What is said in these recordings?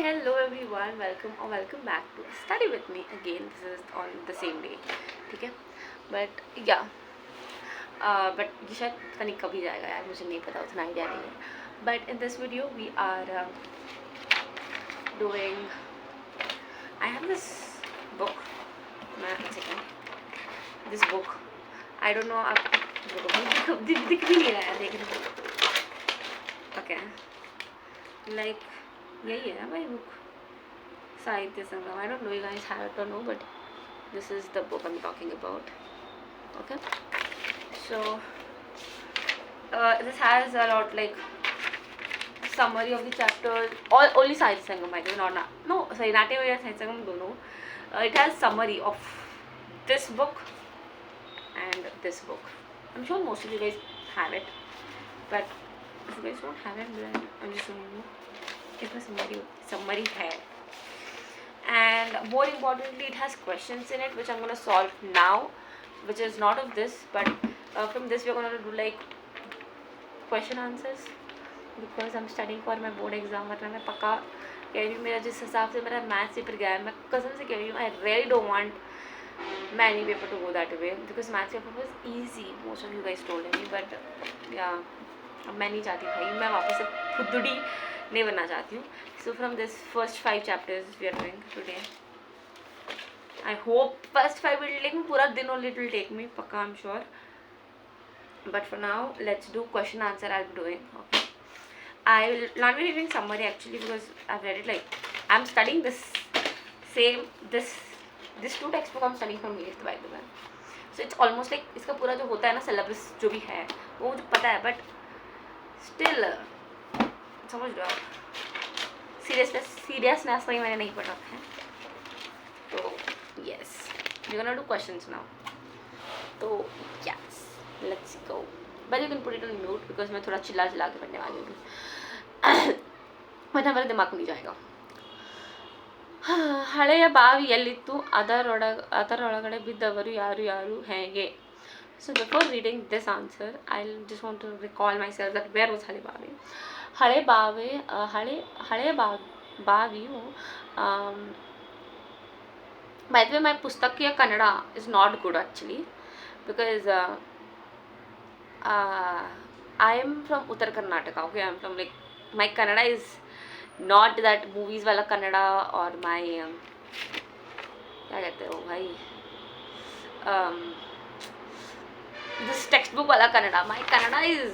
Hello everyone, welcome back to Study with me again. This is on the same day, ठीक है? But yeah, but ये शायद पता नहीं कभी जाएगा यार, मुझे नहीं पता, उतना आइडिया नहीं है. But in this video we are doing. I have this book. एक second. This book. I don't know आप दिख भी नहीं रहा है, देख रहे हो? Okay. Like यही है ना भाई बुक साहित्य संगम. I don't know you guys have it or no, but this is the book I'm talking about. Okay, so this has a lot like summary of the chapters. All only साहित्य संगम by the way, not no sorry नाट्य या साहित्य संगम दोनों. It has summary of this book and this book. I'm sure most of you guys have it, but if you guys don't have it, then I'm just showing you. It was summary है. And more importantly, it has questions in it which I'm gonna solve now, which is not of this, but from this we're gonna do like question answers because I'm studying for my board exam. वरना मैं पक्का कह रही हूँ, मेरा जिस हिसाब से मेरा मैथ्स पेपर गया है, मैं कसम से कह रही हूँ, I really don't want many paper to go that way because maths paper was easy. Most of you guys told me, but yeah, अब मैं नहीं चाहती भाई, मैं वापस से खुदड़ी नहीं बनना चाहती हूँ. So from this first 5 chapters we are doing today. I hope first 5 will take me पूरा दिन only it will take me, पक्का I'm sure. But for now let's do question answer. I'll be doing. Okay. I will not be reading summary actually because I've read it like I'm studying this two textbook I'm studying from here by the way. So it's almost like इसका पूरा जो होता है ना syllabus जो भी है वो मुझे पता है, but still समझ लो आप, सीरियसनेस में मैंने नहीं पढ़ा है. तो yes we gonna do questions now. तो yes let's go. But you can put it on mute because मैं थोड़ा चिल्ला के पढ़ने वाली हूँ, वरना मेरे दिमाग में नहीं जाएगा. ಹಳೆಯ ಬಾವಿ ಎಲ್ಲಿತ್ತು, ಅದರೊಳಗಡೆ ಬಿದ್ದವರು ಯಾರು ಯಾರು ಹೇಗೆ. So before reading this answer, I'll just want to recall myself that where was ಹಳೆ ಬಾವಿ. ಹಳೆಯ ಬಾವಿಯು by the way my ಪುಸ್ತಕೀಯ Kannada is not good actually because I am from Uttar Karnataka. Okay, I'm from like my Kannada is not that movies वाला कन्नड़ा और my क्या कहते हो भाई this textbook वाला Kannada. My Kannada is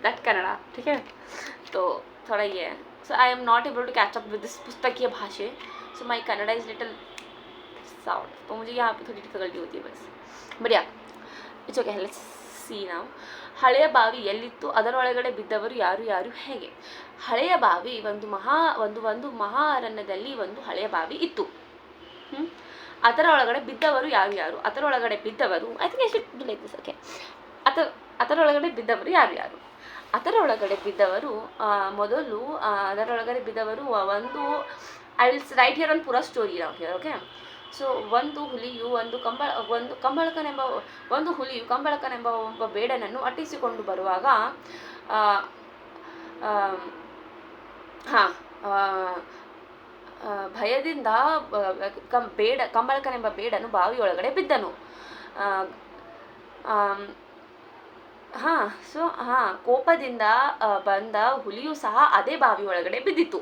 that Kannada, ठीक है. तो थोड़ा ये है. So I am not able to catch up with this पुस्तकीय भाषा. So my Kannada is little sound. तो मुझे यहाँ पे थोड़ी डिफिकल्टी होती है बस. But yeah, it's okay. Let's see now. ಹಳೆಯ ಬಾವಿ ಎಲ್ಲಿತ್ತು, ಅದರೊಳಗಡೆ ಬಿದ್ದವರು ಯಾರು ಯಾರು ಹೇಗೆ. ಹಳೆಯ ಬಾವಿ ಒಂದು ಮಹಾ ಅರಣ್ಯದಲ್ಲಿ ಒಂದು ಹಳೆಯ ಬಾವಿ ಇತ್ತು. ಅದರ ಒಳಗಡೆ ಬಿದ್ದವರು ಯಾರು ಯಾರು. ಅದರೊಳಗಡೆ ಬಿದ್ದವರು I think I should do like this. Okay. ಅದರೊಳಗಡೆ ಬಿದ್ದವರು ಯಾರು ಯಾರು. ಅದರೊಳಗಡೆ ಬಿದ್ದವರು ಮೊದಲು ಅದರೊಳಗಡೆ ಬಿದ್ದವರು ಒಂದು I will write here on ಪೂರಾ ಸ್ಟೋರಿ ನಾವು ಹಿಯರ್. ಓಕೆ. ಸೊ ಒಂದು ಹುಲಿಯು ಕಂಬಳಕನೆಂಬ ಒಬ್ಬ ಬೇಡನನ್ನು ಅಟ್ಟಿಸಿಕೊಂಡು ಬರುವಾಗ ಭಯದಿಂದ ಕಂಬಳಕನೆಂಬ ಬೇಡನು ಬಾವಿಯೊಳಗಡೆ ಬಿದ್ದನು. ಕೋಪದಿಂದ ಬಂದ ಹುಲಿಯು ಸಹ ಅದೇ ಬಾವಿಯೊಳಗಡೆ ಬಿದ್ದಿತು.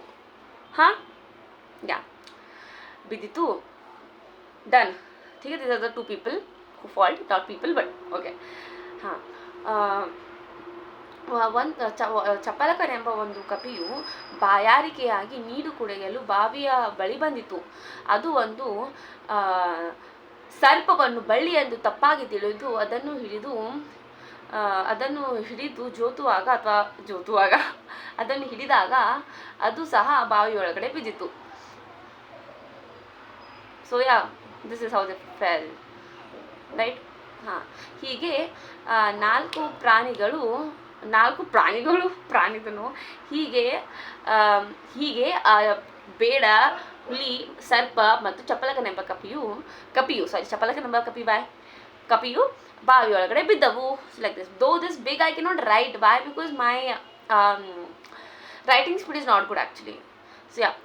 ಬಿದ್ದಿತು. डन. ठीक है. these are the two people who fault, not people but okay. ಚಪಲಕನೆಂಬ ಒಂದು ಕಪಿಯು ಬಾಯಾರಿಕೆಯಾಗಿ ನೀರು ಕುಡಿಯಲು ಬಾವಿಯ ಬಳಿ ಬಂದಿತು. ಅದು ಒಂದು ಸರ್ಪವನ್ನು ಬಳ್ಳಿಯೆಂದು ತಪ್ಪಾಗಿ ತಿಳಿದು ಅದನ್ನು ಹಿಡಿದು ಅದನ್ನು ಹಿಡಿದಾಗ ಅದು ಸಹ ಬಾವಿಯೊಳಗಡೆ ಬಿದ್ದಿತು. So this is how they fell, right? ಹೀಗೆ ನಾಲ್ಕು ಪ್ರಾಣಿಗಳು ಹೀಗೆ ಬೇಡ, ಹುಲಿ, ಸರ್ಪ ಮತ್ತು ಚಪಲಕನೆಂಬ ಕಪಿಯು ಬಾವಿಯೊಳಗಡೆ ಬಿದ್ದವು. Like this. Though this big I cannot write. Why? Because my Writing speed is not good actually. So yeah,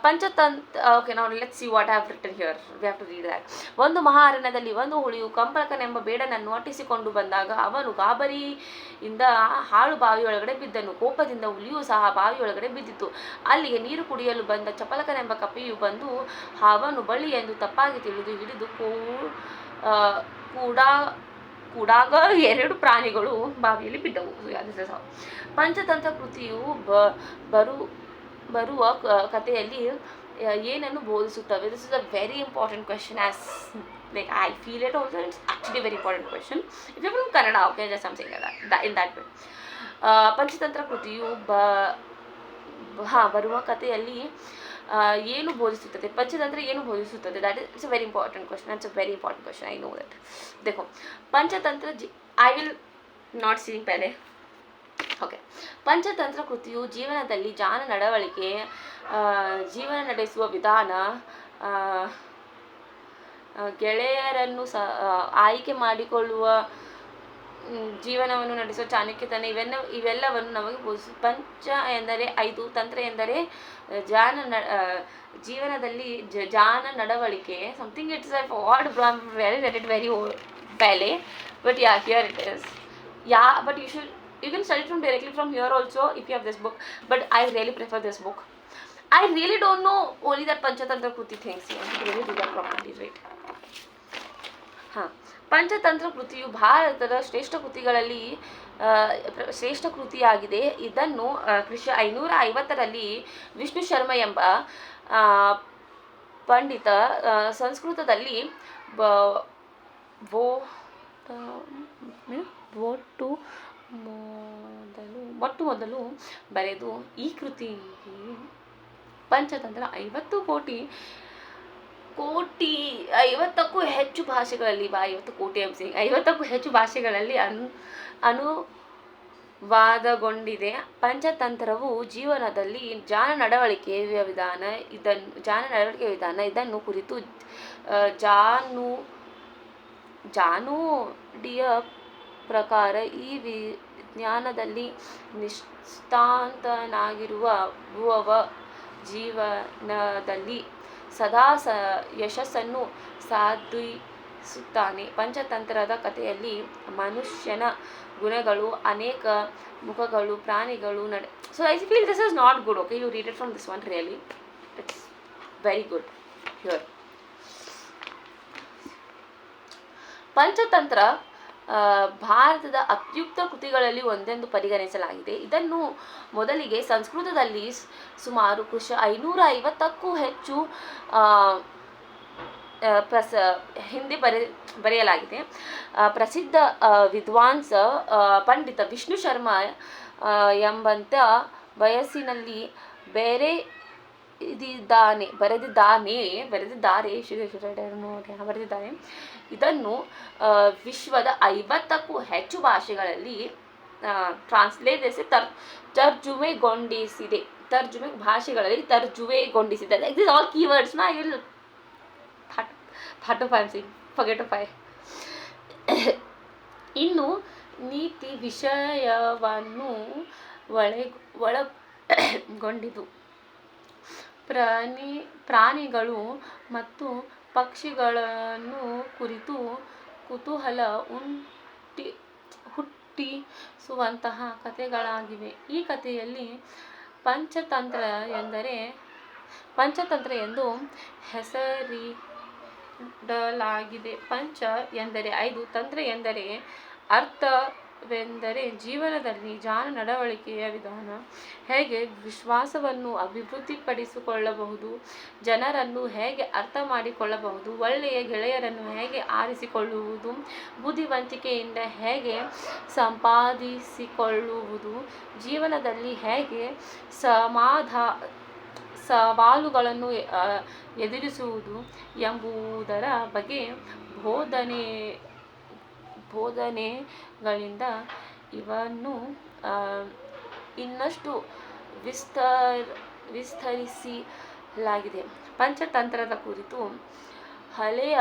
Panchatantra. Okay, ನಾವು let's see what have written here. We have to read that. ಒಂದು ಮಹಾರಣ್ಯದಲ್ಲಿ ಒಂದು ಹುಳಿಯು ಕಂಪಳಕನೆಂಬ ಬೇಡನನ್ನು ಅಟ್ಟಿಸಿಕೊಂಡು ಬಂದಾಗ ಅವನು ಗಾಬರಿಯಿಂದ ಹಾಳು ಬಾವಿಯೊಳಗಡೆ ಬಿದ್ದನು. ಕೋಪದಿಂದ ಹುಲಿಯು ಸಹ ಬಾವಿಯೊಳಗಡೆ ಬಿದ್ದಿತು. ಅಲ್ಲಿಗೆ ನೀರು ಕುಡಿಯಲು ಬಂದ ಚಪಲಕನೆಂಬ ಕಪಿಯು ಬಂದು ಅವನು ಬಳ್ಳಿ ಎಂದು ತಪ್ಪಾಗಿ ತಿಳಿದು ಹಿಡಿದು ಕೂಡಾಗ 2 ಪ್ರಾಣಿಗಳು ಬಾವಿಯಲ್ಲಿ ಬಿದ್ದವು. ಪಂಚತಂತ್ರ ಕೃತಿಯು ಬರುವ ಕಥೆಯಲ್ಲಿ ಏನನ್ನು ಬೋಧಿಸುತ್ತವೆ? This is a very important question. As like I feel it also. It's actually very important question. If you from Kannada, okay, just something in that way. Panchatantra ಕೃತಿಯು ಬರುವ ಕಥೆಯಲ್ಲಿ ಏನು ಬೋಧಿಸುತ್ತದೆ? ಪಂಚತಂತ್ರ ಏನು ಬೋಧಿಸುತ್ತದೆ? That it's a very important question. It's a very important question. I know that. देखो, Panchatantra I will not seeing ಪೆಹಲೆ. Okay, Panchatantra ಕೃತಿಯು ಜೀವನದಲ್ಲಿ ನಡವಳಿಕೆ, ಜೀವನ ನಡೆಸುವ ವಿಧಾನ, ಗೆಳೆಯರನ್ನು ಆಯ್ಕೆ ಮಾಡಿಕೊಳ್ಳುವ, ಜೀವನವನ್ನು ನಡೆಸುವ ಚಾಣಕ್ಯತನ, ಇವೆಲ್ಲವನ್ನು ನಮಗೆ ಬೋಧಿಸುತ್ತೆ. ಪಂಚ ಎಂದರೆ 5, ತಂತ್ರ ಎಂದರೆ ಜೀವನದಲ್ಲಿ ನಡವಳಿಕೆ. Something it's I forgot, very read it very pale, but yeah, here it is. Yeah, but you can study directly from here also if you have this book, but I really prefer this book. I really don't know only that Panchatantra Kruti things. You have to really do that properly, right? Panchatantra ಕೃತಿಯು ಭಾರತದ ಶ್ರೇಷ್ಠ ಕೃತಿಯಾಗಿದೆ. ಇದನ್ನು ಕ್ರಿಶ 550ರಲ್ಲಿ ವಿಷ್ಣು ಶರ್ಮ ಎಂಬ ಪಂಡಿತ ಸಂಸ್ಕೃತದಲ್ಲಿ ಮೊಟ್ಟ ಮೊದಲು ಬರೆದು ಈ ಕೃತಿ ಪಂಚತಂತ್ರ 50ಕ್ಕೂ ಹೆಚ್ಚು ಭಾಷೆಗಳಲ್ಲಿ 50ಕ್ಕೂ ಹೆಚ್ಚು ಭಾಷೆಗಳಲ್ಲಿ ಅನುವಾದಗೊಂಡಿದೆ. ಪಂಚತಂತ್ರವು ಜೀವನದಲ್ಲಿ ನಡವಳಿಕೆಯ ವಿಧಾನ ಇದನ್ನು ಕುರಿತು ಜಾನುಡಿಯ ಪ್ರಕಾರ ಈ ವಿಜ್ಞಾನದಲ್ಲಿ ನಿಷ್ಣಾತನಾಗಿರುವವ ಜೀವನದಲ್ಲಿ ಸದಾ ಯಶಸ್ಸನ್ನು ಸಾಧಿಸುತ್ತಾನೆ. ಪಂಚತಂತ್ರದ ಕಥೆಯಲ್ಲಿ ಮನುಷ್ಯನ ಗುಣಗಳು, ಅನೇಕ ಮುಖಗಳು, ಪ್ರಾಣಿಗಳು so I feel this is not good. Okay, you read it from this one. Really it's very good here. Panchatantra ಭಾರತದ ಅತ್ಯುಕ್ತ ಕೃತಿಗಳಲ್ಲಿ ಒಂದೆಂದು ಪರಿಗಣಿಸಲಾಗಿದೆ. ಇದನ್ನು ಮೊದಲಿಗೆ ಸಂಸ್ಕೃತದಲ್ಲಿ ಸುಮಾರು ಕ್ರಿಶ 550ಕ್ಕೂ ಹೆಚ್ಚು ಹಿಂದೆ ಬರೆಯಲಾಗಿದೆ. ಪ್ರಸಿದ್ಧ ವಿದ್ವಾಂಸ ಪಂಡಿತ ವಿಷ್ಣು ಶರ್ಮ ಎಂಬಂತ ವಯಸ್ಸಿನಲ್ಲಿ ಬರೆದಿದ್ದಾರೆ. ಇದನ್ನು ವಿಶ್ವದ 50ಕ್ಕೂ ಹೆಚ್ಚು ಭಾಷೆಗಳಲ್ಲಿ ತರ್ಜುಮೆಗೊಂಡಿಸಿದೆ. This all keywords I will ಇನ್ನು ನೀತಿ ವಿಷಯವನ್ನು ಒಳಗೊಂಡಿತು. ಪ್ರಾಣಿಗಳು ಮತ್ತು ಪಕ್ಷಿಗಳನ್ನು ಕುರಿತು ಕುತೂಹಲ ಹುಟ್ಟಿಸುವಂತಹ ಕಥೆಗಳಾಗಿವೆ. ಈ ಕಥೆಯಲ್ಲಿ ಪಂಚತಂತ್ರ ಎಂದು ಹೆಸರಿಡಲಾಗಿದೆ. ಪಂಚ ಎಂದರೆ 5, ತಂತ್ರ ಎಂದರೆ ಅರ್ಥವೆಂದರೆ ಜೀವನದಲ್ಲಿ ನಡವಳಿಕೆಯ ವಿಧಾನ, ಹೇಗೆ ವಿಶ್ವಾಸವನ್ನು ಅಭಿವೃದ್ಧಿಪಡಿಸಿಕೊಳ್ಳಬಹುದು, ಜನರನ್ನು ಹೇಗೆ ಅರ್ಥ ಮಾಡಿಕೊಳ್ಳಬಹುದು, ಒಳ್ಳೆಯ ಗೆಳೆಯರನ್ನು ಹೇಗೆ ಆರಿಸಿಕೊಳ್ಳುವುದು, ಬುದ್ಧಿವಂತಿಕೆಯಿಂದ ಹೇಗೆ ಸಂಪಾದಿಸಿಕೊಳ್ಳುವುದು, ಜೀವನದಲ್ಲಿ ಹೇಗೆ ಸವಾಲುಗಳನ್ನು ಎದುರಿಸುವುದು ಎಂಬುದರ ಬಗ್ಗೆ ಬೋಧನೆಗಳಿಂದ ಇವನ್ನು ಇನ್ನಷ್ಟು ವಿಸ್ತರಿಸಲಾಗಿದೆ. ಪಂಚತಂತ್ರದ ಕುರಿತು ಹಳೆಯ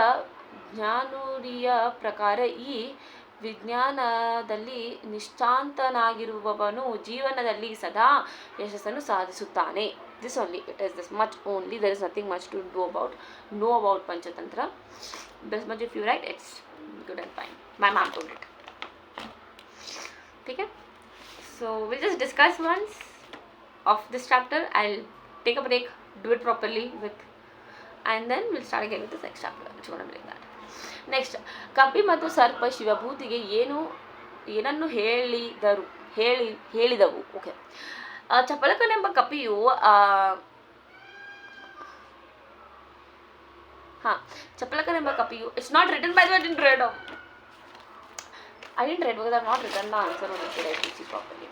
ಜ್ಞಾನುಡಿಯ ಪ್ರಕಾರ ಈ ವಿಜ್ಞಾನದಲ್ಲಿ ನಿಷ್ಠಾಂತನಾಗಿರುವವನು ಜೀವನದಲ್ಲಿ ಸದಾ ಯಶಸ್ಸನ್ನು ಸಾಧಿಸುತ್ತಾನೆ. This only, it is this much only, there is nothing much to know about Panchatantra. This much if you write, it's good and fine. My mom told it. ठीक है, so we'll just discuss once of this chapter. I'll take a break, do it properly with, and then we'll start again with the next chapter. It's going to be like that. Next, ಕಪಿ ಮತ್ತು ಸರ್ಪ ಶಿವಭೂತಿಗೆ ಏನನ್ನು ಹೇಳಿದವು. Okay, ಚಪಲಕನೆಂಬ ಕಪಿಯು ಚಪಲಕನೆಂಬ ಕಪಿಯು, it's not written by the way, I didn't read because I have not written the answer on it. I see properly.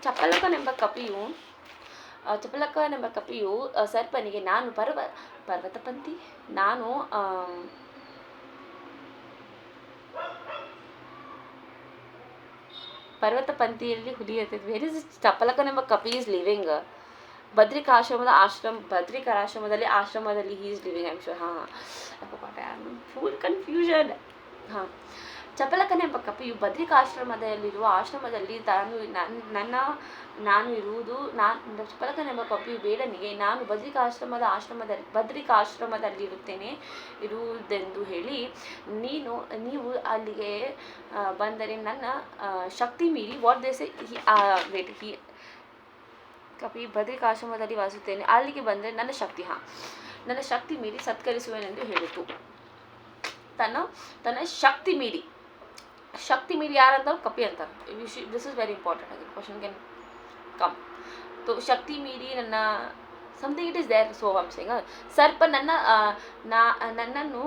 ಚಪಲಕನೆಂಬ ಕಪಿಯು ಸರ್ಪನಿಗೆ, ನಾನು ಪರ್ವತಪಂಥಿ, ನಾನು ಪರ್ವತಪಂಥಿಯಲ್ಲಿ ಹುಲಿಯುತ್ತದೆ. ವೇರ್ ಇಸ್ ಚಪಲಕನೆಂಬ ಕಪಿ ಈಸ್ ಲಿವಿಂಗ್? ಬದ್ರಿಕಾಶ್ರಮದಲ್ಲಿ he is living. I am sure. Full confusion. ಚಪಲಕನೆಂಬ ಕಪಿಯು ಬದ್ರಿಕಾಶ್ರಮದಲ್ಲಿರುವ ಆಶ್ರಮದಲ್ಲಿ ನಾನು ಇರುವುದು. ಚಪಲಕನೆಂಬ ಕಪಿಯು ಬೇಡನಿಗೆ, ನಾನು ಇರುವುದೆಂದು ಹೇಳಿ, ನೀವು ಅಲ್ಲಿಗೆ ಬಂದರೆ ನನ್ನ ಶಕ್ತಿ ಮೀರಿ, ವಾಟ್ ದೇ ಸೇ, ಕಪಿ ಬದ್ರಿಕಾಶ್ರಮದಲ್ಲಿ ವಾಸಿಸುತ್ತೇನೆ, ಅಲ್ಲಿಗೆ ಬಂದರೆ ನನ್ನ ಶಕ್ತಿ ಮೀರಿ ಸತ್ಕರಿಸುವೆನೆಂದು ಹೇಳಿತು. ತನ್ನ ಶಕ್ತಿ ಮೀರಿ ಯಾರಂತಾರೆ? ಕಪಿ ಅಂತಾರೆ. This is very important. ಆಗಿ ಕ್ವಶನ್ ಕ್ಯಾನ್ ಕಮ್. ತೋ ಶಕ್ತಿ ಮೀರಿ ನನ್ನ something it is there. So I am saying, ಸರ್ಪ ನನ್ನನ್ನು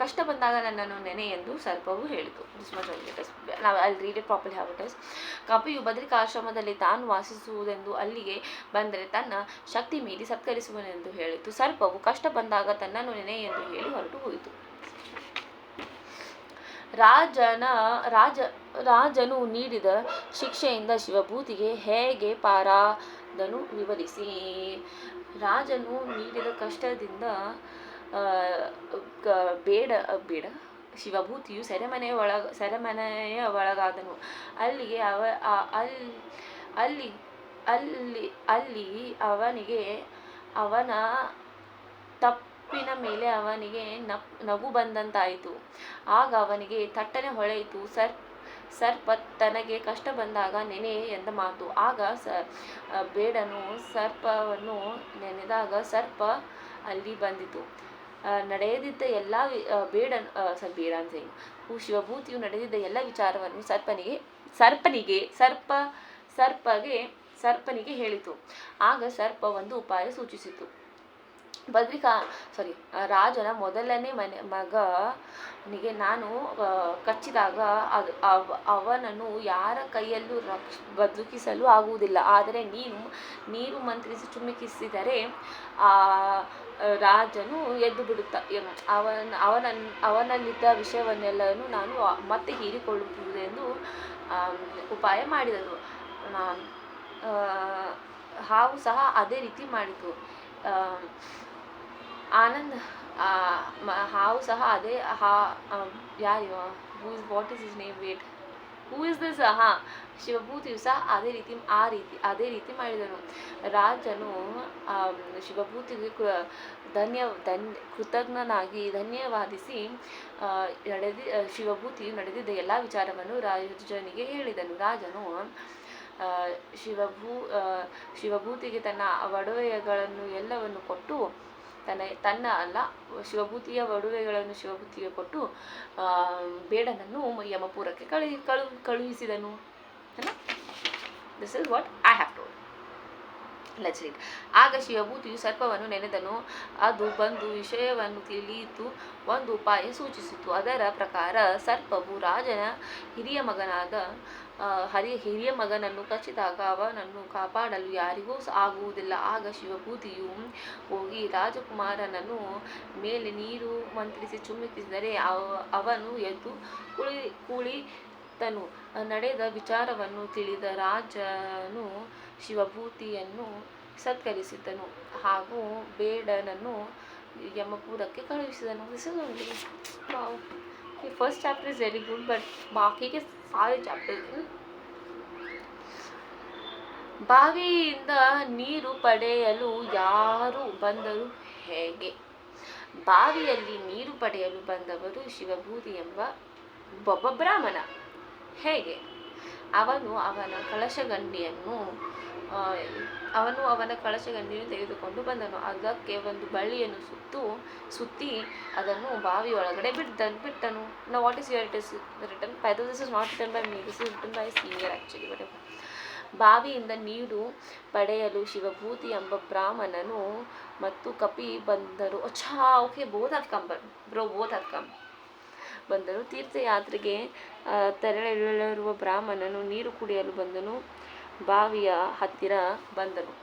ಕಷ್ಟ ಬಂದಾಗ ನನ್ನನ್ನು ನೆನೆ ಎಂದು ಸರ್ಪವು ಹೇಳಿತು. This much only. ನಾವು I read it properly how it is. ಕಪಿಯು ಬದ್ರಿಕಾಶ್ರಮದಲ್ಲಿ ತಾನು ವಾಸಿಸುವುದೆಂದು ಅಲ್ಲಿಗೆ ಬಂದರೆ ತನ್ನ ಶಕ್ತಿ ಮೀರಿ ಸತ್ಕರಿಸುವನೆಂದು ಹೇಳಿತು. ಸರ್ಪವು ಕಷ್ಟ ಬಂದಾಗ ತನ್ನನ್ನು ನೆನೆ ಎಂದು ಹೇಳಿ ಹೊರಟು ಹೋಯಿತು. ರಾಜನು ನೀಡಿದ ಶಿಕ್ಷೆಯಿಂದ ಶಿವಭೂತಿಗೆ ಹೇಗೆ ಪಾರಾದನು ವಿವರಿಸಿ. ರಾಜನು ನೀಡಿದ ಕಷ್ಟದಿಂದ ಬೇಡ ಶಿವಭೂತಿಯು ಸೆರೆಮನೆಯ ಒಳಗಾದನು. ಅಲ್ಲಿ ಅವನಿಗೆ ಅವನ ತಪ್ಪಿನ ಮೇಲೆ ಅವನಿಗೆ ನಗು ಬಂದಂತಾಯಿತು. ಆಗ ಅವನಿಗೆ ತಟ್ಟನೆ ಹೊಳೆಯಿತು, ಸರ್ಪ ತನಗೆ ಕಷ್ಟ ಬಂದಾಗ ನೆನೆ ಎಂದ ಮಾತು. ಆಗ ಬೇಡನು ಸರ್ಪವನ್ನು ನೆನೆದಾಗ ಸರ್ಪ ಅಲ್ಲಿ ಬಂದಿತು. ನಡೆದಿದ್ದ ಎಲ್ಲ ಶಿವಭೂತಿಯು ನಡೆದಿದ್ದ ಎಲ್ಲ ವಿಚಾರವನ್ನು ಸರ್ಪನಿಗೆ ಹೇಳಿತು. ಆಗ ಸರ್ಪ ಒಂದು ಉಪಾಯ ಸೂಚಿಸಿತು. ರಾಜನ ಮೊದಲನೇ ಮಗನಿಗೆ ನಾನು ಕಚ್ಚಿದಾಗ ಅವನನ್ನು ಯಾರ ಕೈಯಲ್ಲೂ ಬದುಕಿಸಲು ಆಗುವುದಿಲ್ಲ. ಆದರೆ ನೀರು ಮಂತ್ರಿಸಿ ಚುಮುಕಿಸಿದರೆ ರಾಜನು ಎದ್ದು ಅವನಲ್ಲಿದ್ದ ವಿಷಯವನ್ನೆಲ್ಲವನ್ನು ನಾನು ಮತ್ತೆ ಹೀರಿಕೊಳ್ಳುವುದೆಂದು ಉಪಾಯ ಮಾಡಿದನು. ಹಾವು ಸಹ ಅದೇ ರೀತಿ ಮಾಡಿತು. ಹಾವು ಸಹ ಅದೇ what is his name, wait, who is this? ಶಿವಭೂತಿಯು ಸಹ ಅದೇ ರೀತಿ ಮಾಡಿದನು. ರಾಜನು ಶಿವಭೂತಿಗೆ ಕೃತಜ್ಞನಾಗಿ ಧನ್ಯವಾದಿಸಿ ಶಿವಭೂತಿಯು ನಡೆದಿದ್ದ ಎಲ್ಲ ವಿಚಾರವನ್ನು ರಾಜನಿಗೆ ಹೇಳಿದನು. ರಾಜನು ಶಿವಭೂತಿಗೆ ತನ್ನ ಒಡವೆಗಳನ್ನು ಎಲ್ಲವನ್ನು ಕೊಟ್ಟು ಶಿವಭೂತಿಯ ಒಡವೆಗಳನ್ನು ಶಿವಭೂತಿಗೆ ಕೊಟ್ಟು ಬೇಡನನ್ನು ಯಮಪುರಕ್ಕೆ ಕಳುಹಿಸಿದನು. This is what I have told. Let's read. ಆಗ ಶಿವಭೂತಿಯು ಸರ್ಪವನ್ನು ನೆನೆದನು. ಅದು ಬಂದು ವಿಷಯವನ್ನು ತಿಳಿಯಿತು, ಒಂದು ಉಪಾಯ ಸೂಚಿಸಿತು. ಅದರ ಪ್ರಕಾರ ಸರ್ಪವು ರಾಜನ ಹಿರಿಯ ಮಗನನ್ನು ಕಚ್ಚಿದಾಗ ಅವನನ್ನು ಕಾಪಾಡಲು ಯಾರಿಗೂ ಆಗುವುದಿಲ್ಲ. ಆಗ ಶಿವಭೂತಿಯು ಹೋಗಿ ರಾಜಕುಮಾರನನ್ನು ಮೇಲೆ ನೀರು ಮಂತ್ರಿಸಿ ಚುಮುಕಿಸಿದರೆ ಅವನು ಎದ್ದು ಕುಳಿತನು. ನಡೆದ ವಿಚಾರವನ್ನು ತಿಳಿದ ರಾಜನು ಶಿವಭೂತಿಯನ್ನು ಸತ್ಕರಿಸಿದನು ಹಾಗೂ ಬೇಡನನ್ನು ಯಮಪುರಕ್ಕೆ ಕಳುಹಿಸಿದನು. First chapter is very good but बाकी के सारे चैप्टर ಬಾವಿಯಿಂದ ನೀರು ಪಡೆಯಲು ಯಾರು ಬಂದರು ಹೇಗೆ? ಬಾವಿಯಲ್ಲಿ ನೀರು ಪಡೆಯಲು ಬಂದವರು ಶಿವಭೂತಿ ಎಂಬ ಒಬ್ಬ ಬ್ರಾಹ್ಮಣ. ಹೇಗೆ? ಅವನು ಅವನ ಕಳಶಗಂಡಿಯನ್ನು ತೆಗೆದುಕೊಂಡು ಬಂದನು. ಅದಕ್ಕೆ ಒಂದು ಬಳ್ಳಿಯನ್ನು ಸುತ್ತಿ ಅದನ್ನು ಬಾವಿ ಒಳಗಡೆ ಬಿಟ್ಟನು. Now what is here? It is written by this is not written by me, this is written by senior actually, whatever. ಬಾವಿಯಿಂದ ನೀರು ಪಡೆಯಲು ಶಿವಭೂತಿ ಎಂಬ ಬ್ರಾಹ್ಮಣನು ಮತ್ತು ಕಪಿ ಬಂದರು. ಓಕೆ, ಬೋತ್ ಹ್ಯಾವ್ ಕಮ್ ಬಂದರು. ತೀರ್ಥಯಾತ್ರೆಗೆ ತೆರಳಿರುವ ಬ್ರಾಹ್ಮಣನು ನೀರು ಕುಡಿಯಲು ಬಂದನು. ಬಾವಿಯ ಹತ್ತಿರ ಬಂದನು.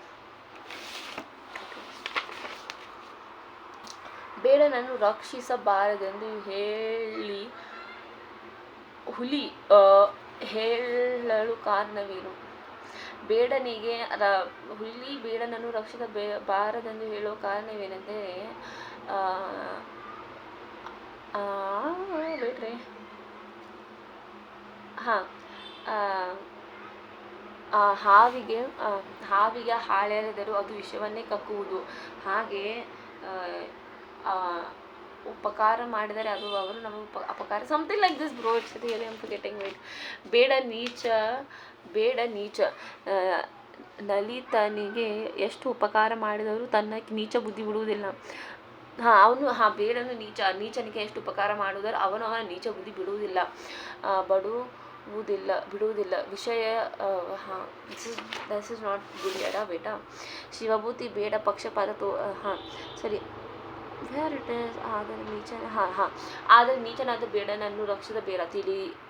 ಬೇಡನನ್ನು ರಕ್ಷಿಸಬಾರದೆಂದು ಹುಲಿ ಹೇಳಲು ಕಾರಣವೇನು? ಹುಲಿ ಬೇಡನನ್ನು ರಕ್ಷಿಸಬಾರದೆಂದು ಹೇಳುವ ಕಾರಣವೇನೆಂದರೆ ಬೇಡ್ರೆ ಹಾವಿಗೆ ಹಾಳೆರೆದರೂ ಅದು ವಿಷವನ್ನೇ ಕಕ್ಕುವುದು. ಹಾಗೆ ಉಪಕಾರ ಮಾಡಿದರೆ ಅದು ಅವರು ನಮಗೆ ಅಪಕಾರ, something like this bro. It's really I am forgetting it. ಬೇಡ ನೀಚ ನಲಿತನಿಗೆ ಎಷ್ಟು ಉಪಕಾರ ಮಾಡಿದರೂ ತನ್ನ ನೀಚ ಬುದ್ಧಿ ಬಿಡುವುದಿಲ್ಲ. ಬೇಡನು ನೀಚನಿಗೆ ಎಷ್ಟು ಉಪಕಾರ ಮಾಡಿದರೂ ಅವನ ನೀಚ ಬುದ್ಧಿ ಬಿಡುವುದಿಲ್ಲ. ವಿಷಯ ದಿಸ್ ಇಸ್ ನಾಟ್ ಗುಡ್ ಎಡ ಬೇಟ. ಶಿವಭೂತಿ ಬೇಡ ಪಕ್ಷಪಾತ ಸರಿ, ವೇರ್ ಇಟ್ ಇಸ್. ಆದರೆ ನೀಚನಾದ ಬೇಡನನ್ನು ರಕ್ಷಿಸದ ಬೇಡ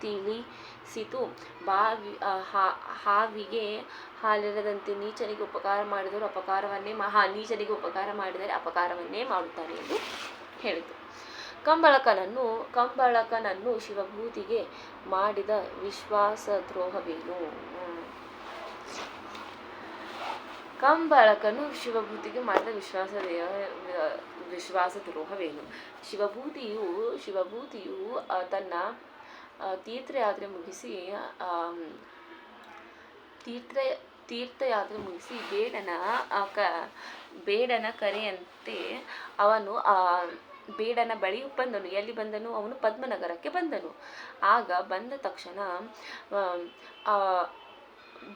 ತಿಳಿಸಿತು. ಹಾವಿಗೆ ಹಾಲೆರದಂತೆ ನೀಚನಿಗೆ ಉಪಕಾರ ಮಾಡಿದರೆ ಅಪಕಾರವನ್ನೇ ಮಾಡುತ್ತಾನೆ ಎಂದು ಹೇಳಿತು. ಕಂಬಳಕನನ್ನು ಶಿವಭೂತಿಗೆ ಮಾಡಿದ ವಿಶ್ವಾಸದ್ರೋಹವೇನು? ಕಂಬಳಕನು ಶಿವಭೂತಿಗೆ ಮಾಡಿದ ವಿಶ್ವಾಸದ್ರೋಹವೇನು? ಶಿವಭೂತಿಯು ತನ್ನ ತೀರ್ಥಯಾತ್ರೆ ಮುಗಿಸಿ ಬೇಡನ ಕರೆಯಂತೆ ಅವನು ಬೇಡನ ಬಳಿ ಬಂದನು. ಎಲ್ಲಿ ಬಂದನು? ಅವನು ಪದ್ಮನಗರಕ್ಕೆ ಬಂದನು. ಆಗ ಬಂದ ತಕ್ಷಣ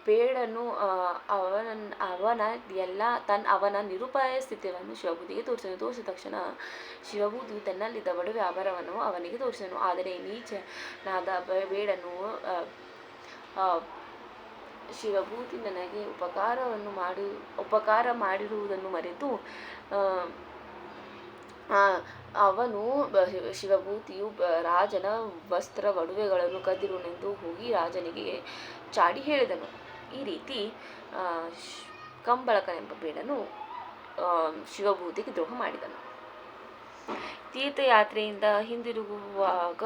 ಬೇಡನು ಅವನ ನಿರುಪಾಯ ಸ್ಥಿತಿಯನ್ನು ಶಿವಭೂತಿಗೆ ತೋರಿಸಿದ ತಕ್ಷಣ ಶಿವಭೂತಿಯು ತನ್ನಲ್ಲಿದ್ದ ಒಡವೆ ಆಭರಣವನ್ನು ಅವನಿಗೆ ತೋರಿಸಿದನು. ಆದರೆ ನೀಚನಾದ ಬೇಡನು ಶಿವಭೂತಿ ನನಗೆ ಉಪಕಾರ ಮಾಡಿರುವುದನ್ನು ಮರೆತು ಅವನು ಶಿವಭೂತಿಯು ರಾಜನ ವಸ್ತ್ರ ಒಡವೆಗಳನ್ನು ಕದ್ದಿರುವನೆಂದು ಹೋಗಿ ರಾಜನಿಗೆ ಚಾಡಿ ಹೇಳಿದನು. ಈ ರೀತಿ ಕಂಬಳಕನೆಂಬ ಬೇಡನು ಶಿವಭೂತಿಗೆ ದ್ರೋಹ ಮಾಡಿದನು. ತೀರ್ಥಯಾತ್ರೆಯಿಂದ ಹಿಂದಿರುಗುವಾಗ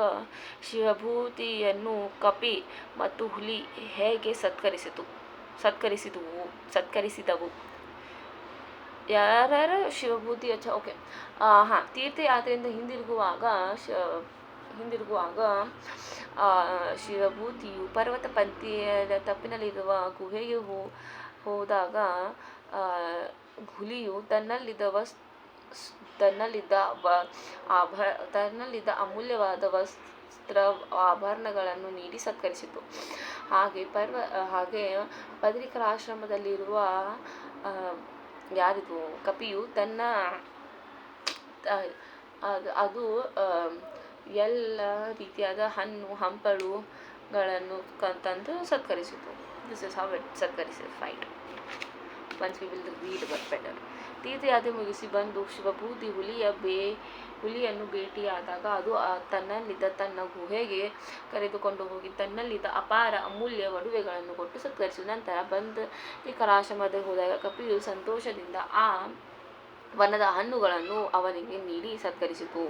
ಶಿವಭೂತಿಯನ್ನು ಕಪಿ ಮತ್ತು ಹುಲಿ ಹೇಗೆ ಸತ್ಕರಿಸಿದವು? ಯಾರ್ಯಾರು ಶಿವಭೂತಿ ಓಕೆ ತೀರ್ಥಯಾತ್ರೆಯಿಂದ ಹಿಂದಿರುಗುವಾಗ ಶಿವಭೂತಿಯು ಪರ್ವತ ಪಂಥೀಯದ ತಪ್ಪಿನಲ್ಲಿರುವ ಗುಹೆಗೆ ಹೋದಾಗ ಹುಲಿಯು ತನ್ನಲ್ಲಿದ್ದ ಅಮೂಲ್ಯವಾದ ವಸ್ತ್ರ ಆಭರಣಗಳನ್ನು ನೀಡಿ ಸತ್ಕರಿಸಿತು. ಹಾಗೆ ಬದರಿಕರ ಆಶ್ರಮದಲ್ಲಿರುವ ಯಾರಿದು ಕಪಿಯು ತನ್ನ ಅದು ಎಲ್ಲ ರೀತಿಯಾದ ಹಣ್ಣು ಹಂಪಲುಗಳನ್ನು ತಂದು ಸತ್ಕರಿಸಿತು. ದಿಸ್ ಇಸ್ ಹೌ ಇಟ್ ಸತ್ಕರಿಸಿದ fight. Once we will read better. ತೀರ್ಥಯಾತ್ರೆ ಮುಗಿಸಿ ಬಂದು ಶಿವಭೂತಿ ಹುಲಿಯನ್ನು ಭೇಟಿಯಾದಾಗ ಅದು ತನ್ನ ಗುಹೆಗೆ ಕರೆದುಕೊಂಡು ಹೋಗಿ ತನ್ನಲ್ಲಿದ್ದ ಅಪಾರ ಅಮೂಲ್ಯ ಒಡವೆಗಳನ್ನು ಕೊಟ್ಟು ಸತ್ಕರಿಸಿದ. ನಂತರ ಬದರಿಕರಾಶ್ರಮದಲ್ಲಿ ಹೋದಾಗ ಕಪಿಯು ಸಂತೋಷದಿಂದ ಆ ವನದ ಹಣ್ಣುಗಳನ್ನು ಅವನಿಗೆ ನೀಡಿ ಸತ್ಕರಿಸಿತು.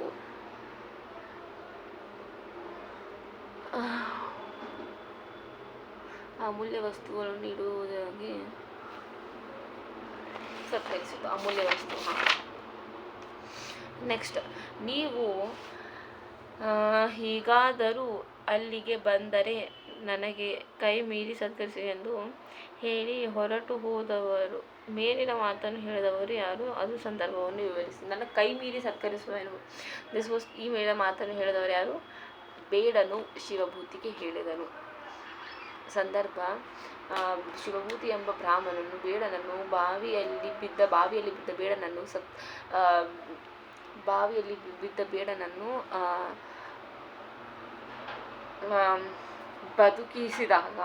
ಅಮೂಲ್ಯ ವಸ್ತುಗಳನ್ನು ನೀಡುವುದಾಗಿ ಸತ್ಕರಿಸಿತು. ಅಮೂಲ್ಯ ವಸ್ತು. ನೆಕ್ಸ್ಟ್, ನೀವು ಹೀಗಾದರೂ ಅಲ್ಲಿಗೆ ಬಂದರೆ ನನಗೆ ಕೈ ಮೀರಿ ಸತ್ಕರಿಸಿ ಎಂದು ಹೇಳಿ ಹೊರಟು ಹೋದವರು. ಮೇಲಿನ ಮಾತನ್ನು ಹೇಳಿದವರು ಯಾರು? ಅದು ಸಂದರ್ಭವನ್ನು ವಿವರಿಸಿ. ನನ್ನ ಕೈ ಮೀರಿ ಸತ್ಕರಿಸುವೆನು. ಈ ಮೇಲಿನ ಮಾತನ್ನು ಹೇಳಿದವರು ಯಾರು? ಬೇಡನು ಶಿವಭೂತಿಗೆ ಹೇಳಿದನು. ಸಂದರ್ಭ: ಶಿವಭೂತಿ ಎಂಬ ಬ್ರಾಹ್ಮಣನು ಬೇಡನನ್ನು ಬಾವಿಯಲ್ಲಿ ಬಿದ್ದ ಬೇಡನನ್ನು ಬದುಕಿಸಿದಾಗ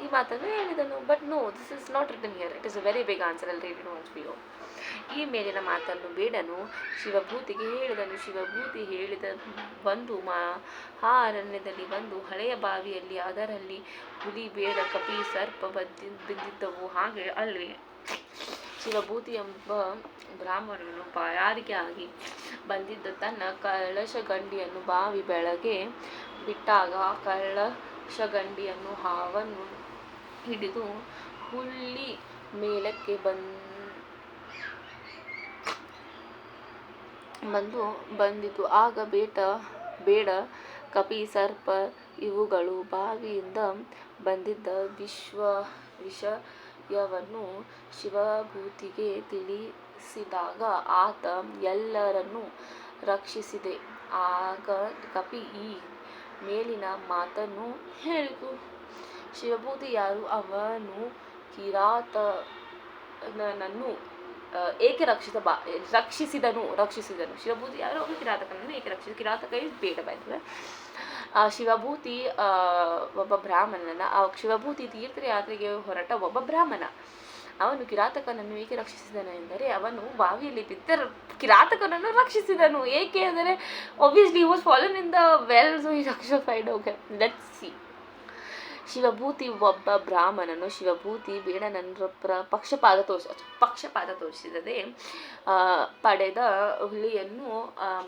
ಈ ಮಾತನ್ನು ಹೇಳಿದನು. But no, this is not written here. It is a very big answer. I'll read it once for you. ಈ ಮೇಲಿನ ಮಾತನ್ನು ಬೇಡನು ಶಿವಭೂತಿಗೆ ಹೇಳಿದನು. ಶಿವಭೂತಿ ಹೇಳಿದ ಬಂದು ಆ ಅರಣ್ಯದಲ್ಲಿ ಬಂದು ಹಳೆಯ ಬಾವಿಯಲ್ಲಿ ಅದರಲ್ಲಿ ಹುಲಿ, ಬೇಡ, ಕಪಿ, ಸರ್ಪ ಬಿದ್ದಿದ್ದವು. ಹಾಗೆ ಅಲ್ಲಿ ಶಿವಭೂತಿ ಎಂಬ ಬ್ರಾಹ್ಮಣನು ಬಾಯಾರಿಕೆ ಆಗಿ ಬಂದಿದ್ದ ತನ್ನ ಕಳಶಗಂಡಿಯನ್ನು ಬಾವಿ ಬೆಳಗ್ಗೆ ಬಿಟ್ಟಾಗ ಕಳಶಗಂಡಿಯನ್ನು ಹಾವನ್ನು ಹಿಡಿದು ಹುಲ್ಲಿ ಮೇಲಕ್ಕೆ ಬಂದಿತು. ಆಗ ಬೇಡ, ಕಪಿ, ಸರ್ಪ ಇವುಗಳು ಬಾವಿಯಿಂದ ಬಂದಿದ್ದ ವಿಷಯವನ್ನು ಶಿವಭೂತಿಗೆ ತಿಳಿಸಿದಾಗ ಆತ ಎಲ್ಲರನ್ನೂ ರಕ್ಷಿಸಿದೆ. ಆಗ ಕಪಿ ಈ ಮೇಲಿನ ಮಾತನ್ನು ಹೇಳಿತು. ಶಿವಭೂತಿ ಯಾರು? ಅವನು ಕಿರಾತನನ್ನು ಏಕೆ ರಕ್ಷಿಸಿದನು. ಶಿವಭೂತಿ ಯಾರು? ಅವನು ಕಿರಾತಕನನ್ನು ಏಕೆ ರಕ್ಷಿಸಿದ? ಕಿರಾತಕ ಇಸ್ ಬೇಡ ಬೈದ್ರೆ. ಶಿವಭೂತಿ ಒಬ್ಬ ಬ್ರಾಹ್ಮಣನ. ಶಿವಭೂತಿ ತೀರ್ಥಯಾತ್ರೆಗೆ ಹೊರಟ ಒಬ್ಬ ಬ್ರಾಹ್ಮಣ. ಅವನು ಕಿರಾತಕನನ್ನು ಏಕೆ ರಕ್ಷಿಸಿದನು ಎಂದರೆ, ಅವನು ಬಾವಿಯಲ್ಲಿ ಬಿದ್ದ ಕಿರಾತಕನನ್ನು ರಕ್ಷಿಸಿದನು. ಏಕೆ ಅಂದರೆ obviously he was fallen in the well, so he rectified. Okay, let's see. ಶಿವಭೂತಿ ಒಬ್ಬ ಬ್ರಾಹ್ಮಣನು. ಶಿವಭೂತಿ ಬೇಡನನ್ನು ಪಕ್ಷಪಾತ ತೋರಿಸಿದದೆ ಪಡೆದ ಹುಲಿಯ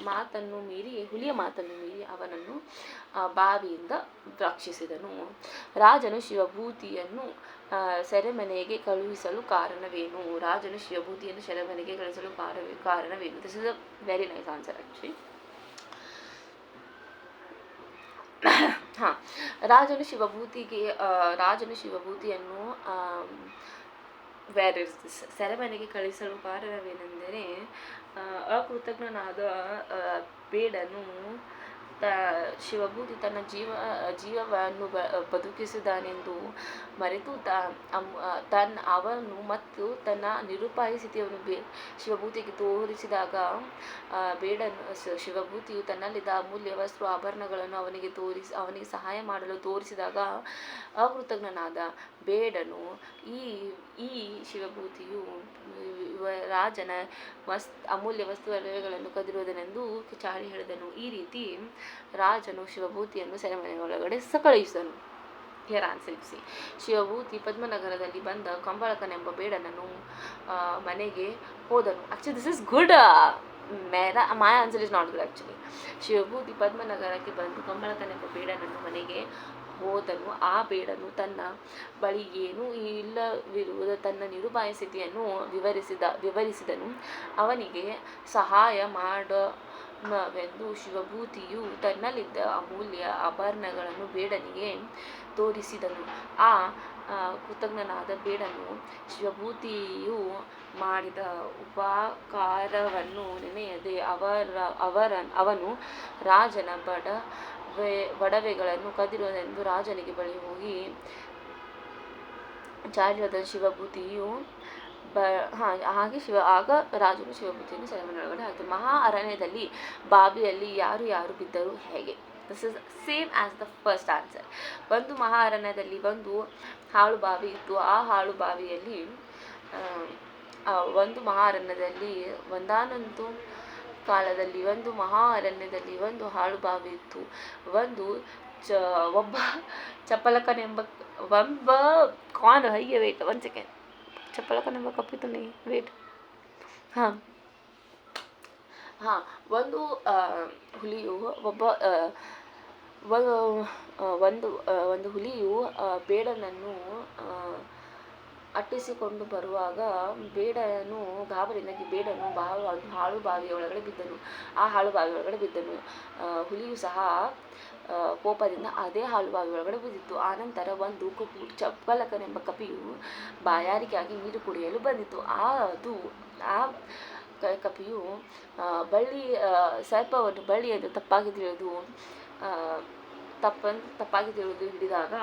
ಮಾತನ್ನು ಮೀರಿ ಅವನನ್ನು ಬಾವಿಯಿಂದ ರಕ್ಷಿಸಿದನು. ರಾಜನು ಶಿವಭೂತಿಯನ್ನು ಸೆರೆಮನೆಗೆ ಕಳುಹಿಸಲು ಕಾರಣವೇನು? This is a very nice answer actually. ರಾಜನು ಶಿವಭೂತಿಯನ್ನು ಸೆರೆಮನೆಗೆ ಕಳಿಸಲು ಕಾರಣವೇನೆಂದರೆ, ಅಕೃತಜ್ಞನಾದ ಬೇಡನು ಶಿವಭೂತಿ ತನ್ನ ಜೀವವನ್ನು ಬದುಕಿಸಿದನೆಂದು ಮರೆತು ಅವನು ಮತ್ತು ತನ್ನ ನಿರುಪಾಯ ಸ್ಥಿತಿಯನ್ನು ಶಿವಭೂತಿಗೆ ತೋರಿಸಿದಾಗ ಶಿವಭೂತಿಯು ತನ್ನಲ್ಲಿದ್ದ ಅಮೂಲ್ಯ ವಸ್ತು ಆಭರಣಗಳನ್ನು ಅವನಿಗೆ ಸಹಾಯ ಮಾಡಲು ತೋರಿಸಿದಾಗ ಅಕೃತಜ್ಞನಾದ ಬೇಡನು ಈ ಶಿವಭೂತಿಯು ರಾಜನ ಅಮೂಲ್ಯ ವಸ್ತು ಒಡವೆಗಳನ್ನು ಕದಿರುವುದನೆಂದು ಚಾಡಿ ಹೇಳಿದನು. ಈ ರೀತಿ ರಾಜನು ಶಿವಭೂತಿಯನ್ನು ಸೆರೆಮನೆಯೊಳಗಡೆ ಕಳುಹಿಸಿದನು. Here answer C. ಶಿವಭೂತಿ ಪದ್ಮನಗರದಲ್ಲಿ ಬಂದ ಕಂಬಳಕನೆಂಬ ಬೇಡನನ್ನು ಮನೆಗೆ ಹೋದನು. Actually this is good. My answer is not good actually. Shivabhuti ಪದ್ಮನಗರಕ್ಕೆ ಬಂದು ಕಂಬಳಕನೆಂಬ ಬೇಡನನ್ನು ಮನೆಗೆ ಹೋದನು. ಆ ಬೇಡನು ತನ್ನ ಬಳಿ ಏನೂ ಇಲ್ಲವಿರುವುದ ತನ್ನ ನಿರುಪಾಯ ಸ್ಥಿತಿಯನ್ನು ವಿವರಿಸಿದನು. ಅವನಿಗೆ ಸಹಾಯ ಮಾಡವೆಂದು ಶಿವಭೂತಿಯು ತನ್ನಲ್ಲಿದ್ದ ಅಮೂಲ್ಯ ಆಭರಣಗಳನ್ನು ಬೇಡನಿಗೆ ತೋರಿಸಿದನು. ಆ ಕೃತಜ್ಞನಾದ ಬೇಡನು ಶಿವಭೂತಿಯು ಮಾಡಿದ ಉಪಕಾರವನ್ನು ನೆನೆಯದೆ ಅವನು ರಾಜನ ಒಡವೆಗಳನ್ನು ಕದಿರುವುದೆಂದು ರಾಜನಿಗೆ ಬಳಿ ಹೋಗಿ ಚಾಡಿ ಹೇಳಿದ. ಶಿವಭೂತಿಯು ಆಗ ರಾಜನು ಶಿವಭೂತಿಯನ್ನು ಸೆರೆಮನೆಯೊಳಗಡೆ ಹಾಕಿದನು. ಮಹಾ ಅರಣ್ಯದಲ್ಲಿ ಬಾವಿಯಲ್ಲಿ ಯಾರು ಬಿದ್ದರು ಹೇಗೆ? This is same as the first answer. ಒಂದು ಮಹಾ ಅರಣ್ಯದಲ್ಲಿ ಒಂದು ಹಾಳು ಬಾವಿ ಇತ್ತು. ಆ ಹಾಳು ಬಾವಿಯಲ್ಲಿ ಒಂದಾನೊಂದು ಕಾಲದಲ್ಲಿ ಒಂದು ಮಹಾ ಅರಣ್ಯದಲ್ಲಿ ಒಂದು ಹಾಳು ಬಾವಿ ಇತ್ತು. ಒಬ್ಬ ಚಪಲಕನೆಂಬ ಕಪ್ಪಿತು ವೇಟ್ ಒಂದು ಹುಲಿಯು ಒಂದು ಹುಲಿಯು ಬೇಡನನ್ನು ಅಟ್ಟಿಸಿಕೊಂಡು ಬರುವಾಗ ಬೇಡನು ಗಾಬರಿನಾಗಿ ಬೇಡನು ಹಾಳು ಬಾವಿಯ ಒಳಗಡೆ ಬಿದ್ದನು. ಆ ಹಾಳು ಬಾವಿ ಒಳಗಡೆ ಬಿದ್ದನು. ಹುಲಿಯು ಸಹ ಕೋಪದಿಂದ ಅದೇ ಹಾಳು ಬಾವಿ ಒಳಗಡೆ ಬಿದ್ದಿತ್ತು. ಆನಂತರ ಒಂದು ಚಪ್ಪಲಕನೆಂಬ ಕಪಿಯು ಬಾಯಾರಿಕೆಯಾಗಿ ನೀರು ಕುಡಿಯಲು ಬಂದಿತು. ಆ ಕಪಿಯು ಸರ್ಪವನ್ನು ಬಳ್ಳಿಯನ್ನು ತಪ್ಪಾಗಿ ತಿಳಿದು ಹಿಡಿದಾಗ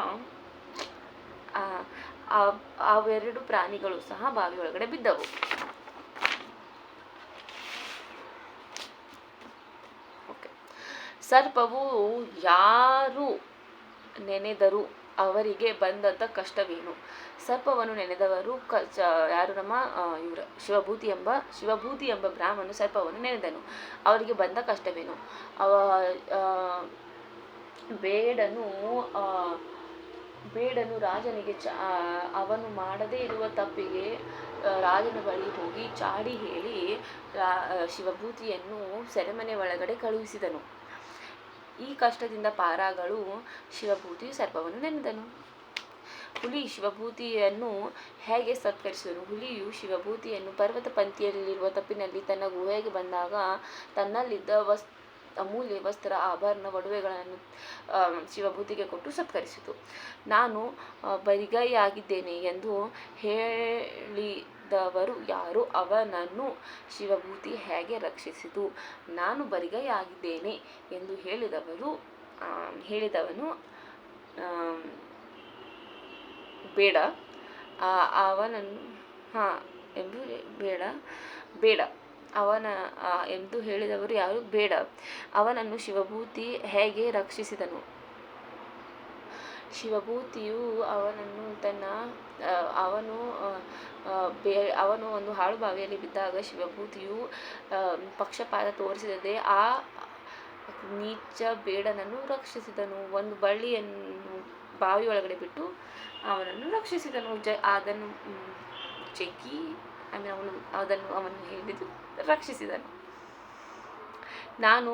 ಅವೆರಡು ಪ್ರಾಣಿಗಳು ಸಹ ಬಾವಿ ಒಳಗಡೆ ಬಿದ್ದವು. ಓಕೆ. ಸರ್ಪವು ಯಾರು ನೆನೆದರೂ ಅವರಿಗೆ ಬಂದಂಥ ಕಷ್ಟವೇನು? ಸರ್ಪವನ್ನು ನೆನೆದವರು ಯಾರು? ನಮ್ಮ ಇವರು ಶಿವಭೂತಿ ಎಂಬ ಬ್ರಾಹ್ಮಣನು ಸರ್ಪವನ್ನು ನೆನೆದನು. ಅವರಿಗೆ ಬಂದ ಕಷ್ಟವೇನು? ಬೇಡನು ರಾಜನಿಗೆ ಅವನು ಮಾಡದೇ ಇರುವ ತಪ್ಪಿಗೆ ರಾಜನ ಬಳಿ ಹೋಗಿ ಚಾಡಿ ಹೇಳಿ ಶಿವಭೂತಿಯನ್ನು ಸೆರೆಮನೆ ಒಳಗಡೆ ಕಳುಹಿಸಿದನು. ಈ ಕಷ್ಟದಿಂದ ಪಾರಾಗಲು ಶಿವಭೂತಿಯು ಸರ್ಪವನ್ನು ನೆನೆದನು. ಹುಲಿ ಶಿವಭೂತಿಯನ್ನು ಹೇಗೆ ಸತ್ಕರಿಸಿದನು? ಹುಲಿಯು ಶಿವಭೂತಿಯನ್ನು ಪರ್ವತ ಪಂಕ್ತಿಯಲ್ಲಿರುವ ತಪ್ಪಿನಲ್ಲಿ ತನ್ನ ಗುಹೆಗೆ ಬಂದಾಗ ತನ್ನಲ್ಲಿದ್ದ ಅಮೂಲ್ಯ ವಸ್ತ್ರ, ಆಭರಣ, ಒಡವೆಗಳನ್ನು ಶಿವಭೂತಿಗೆ ಕೊಟ್ಟು ಸತ್ಕರಿಸಿತು. ನಾನು ಬರಿಗೈಯಾಗಿದ್ದೇನೆ ಎಂದು ಹೇಳಿದವರು ಯಾರು? ಅವನನ್ನು ಶಿವಭೂತಿ ಹೇಗೆ ರಕ್ಷಿಸಿತು? ನಾನು ಬರಿಗೈಯಾಗಿದ್ದೇನೆ ಎಂದು ಹೇಳಿದವನು ಬೇಡ. ಎಂದು ಹೇಳಿದವರು ಯಾರು? ಬೇಡ. ಅವನನ್ನು ಶಿವಭೂತಿ ಹೇಗೆ ರಕ್ಷಿಸಿದನು? ಶಿವಭೂತಿಯು ಅವನು ಒಂದು ಹಾಳು ಬಾವಿಯಲ್ಲಿ ಬಿದ್ದಾಗ ಶಿವಭೂತಿಯು ಪಕ್ಷಪಾತ ತೋರಿಸದೆ ಆ ನೀಚ ಬೇಡನನ್ನು ರಕ್ಷಿಸಿದನು. ಒಂದು ಬಳ್ಳಿಯನ್ನು ಬಾವಿ ಒಳಗಡೆ ಬಿಟ್ಟು ಅವನನ್ನು ರಕ್ಷಿಸಿದನು. ಅದನ್ನು ಅವನು ಹೇಳಿದ್ದು ರಕ್ಷಿಸಿದನು. ನಾನು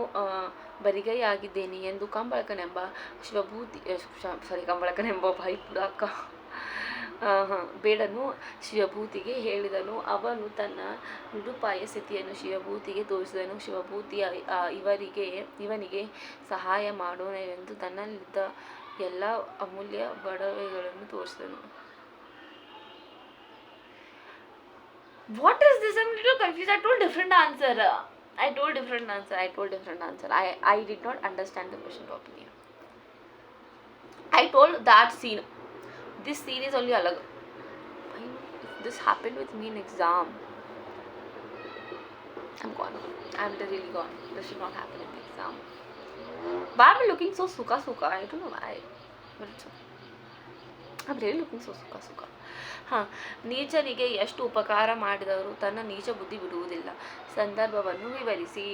ಬರಿಗೈಯಾಗಿದ್ದೇನೆ ಎಂದು ಕಂಬಳಕನೆಂಬ ಬೇಡನು ಶಿವಭೂತಿಗೆ ಹೇಳಿದನು. ಅವನು ತನ್ನ ನಿರುಪಾಯ ಸ್ಥಿತಿಯನ್ನು ಶಿವಭೂತಿಗೆ ತೋರಿಸಿದನು. ಶಿವಭೂತಿ ಇವನಿಗೆ ಸಹಾಯ ಮಾಡೋಣವೆಂದು ತನ್ನಲ್ಲಿದ್ದ ಎಲ್ಲ ಅಮೂಲ್ಯ ಒಡವೆಗಳನ್ನು ತೋರಿಸಿದನು. What is this? I'm a little confused. I told different answer. I did not understand the question properly. I told that scene. This scene is only alag. This happened with me in exam. I'm gone. I'm really gone. This should not happen in the exam. Why am I looking so suka? I don't know why. But it's okay. I'm really looking so suka. ನೀಚನಿಗೆ ಎಷ್ಟು ಉಪಕಾರ ಮಾಡಿದರೂ ತನ್ನ ನೀಚ ಬುದ್ಧಿ ಬಿಡುವುದಿಲ್ಲ. ಸಂದರ್ಭವನ್ನು ವಿವರಿಸಿ.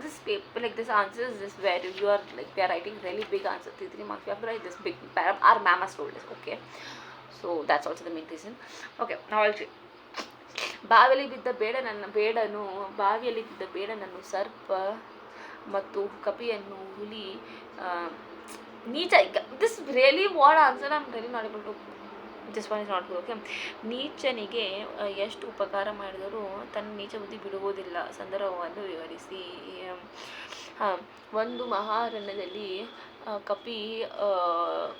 This paper, like this answer is this where you are like they are writing really big answers. 3 marks. You have to write this big paragraph. Our ma'am has told us. Okay, so that's also the main reason. Okay, now I'll see. ಬಾವಿಯಲ್ಲಿ ಬಿದ್ದ ಬೇಡನನ್ನು ಸರ್ಪ ಮತ್ತು ಕಪಿಯನ್ನು ಹುಲಿ ನೀಚ. This really what answer? I am really not able to. This one is not good. Okay. ನೀಚನಿಗೆ ಎಷ್ಟು ಉಪಕಾರ ಮಾಡಿದರೂ ತನ್ನ ನೀಚ ಬುದ್ಧಿ ಬಿಡುವುದಿಲ್ಲ. ಸಂದರ್ಭವನ್ನು ವಿವರಿಸಿ. ಒಂದು ಮಹಾರಣ್ಯದಲ್ಲಿ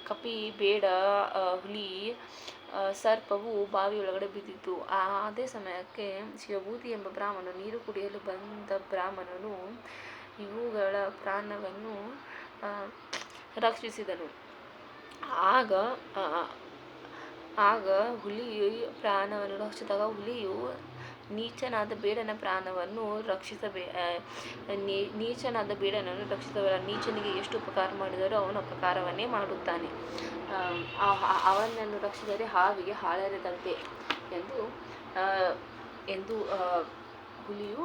ಕಪಿ, ಬೇಡ, ಹುಲಿ, ಸರ್ಪವು ಬಾವಿ ಒಳಗಡೆ ಬಿದ್ದಿತ್ತು. ಅದೇ ಸಮಯಕ್ಕೆ ಶಿವಭೂತಿ ಎಂಬ ಬ್ರಾಹ್ಮಣನು ನೀರು ಕುಡಿಯಲು ಬಂದ ಬ್ರಾಹ್ಮಣನು ಇವುಗಳ ಪ್ರಾಣವನ್ನು ರಕ್ಷಿಸಿದನು. ಆಗ ಹುಲಿಯು ಪ್ರಾಣವನ್ನು ರಕ್ಷಿಸಿದಾಗ ಹುಲಿಯು ನೀಚನಾದ ಬೇಡನ ಪ್ರಾಣವನ್ನು ರಕ್ಷಿಸಬಲ್ಲ. ನೀಚನಿಗೆ ಎಷ್ಟು ಉಪಕಾರ ಮಾಡಿದರೂ ಅವನು ಅಪಕಾರವನ್ನೇ ಮಾಡುತ್ತಾನೆ. ಅವನನ್ನು ರಕ್ಷಿಸಿದರೆ ಹಾವಿಗೆ ಹಾಳೆರೆದಂತೆ ಎಂದು ಹುಲಿಯು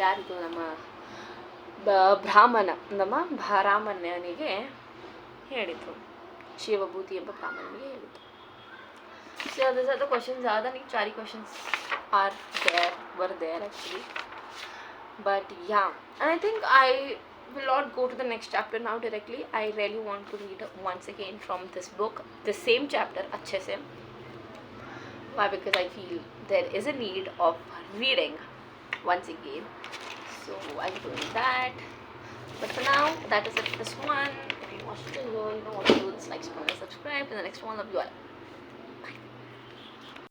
ಯಾರಿಗೂ ನಮ್ಮ ಬ್ರಾಹ್ಮಣನಿಗೆ ಹೇಳಿತು. ಶಿವಭೂತಿ ಎಂಬ ಬ್ರಾಹ್ಮಣನಿಗೆ ಹೇಳಿತು. So these are the questions. ज़्यादा नहीं, 4 questions were there actually. But yeah, and I think I will not go to the next chapter now directly. I really want to read once again from this book, the same chapter, अच्छे से. Why? Because I feel there is a need of reading once again. So I'm doing that. But for now, that is it for this one. If you watched the video, you know what to do. Like, comment, subscribe. In the next one, love you all.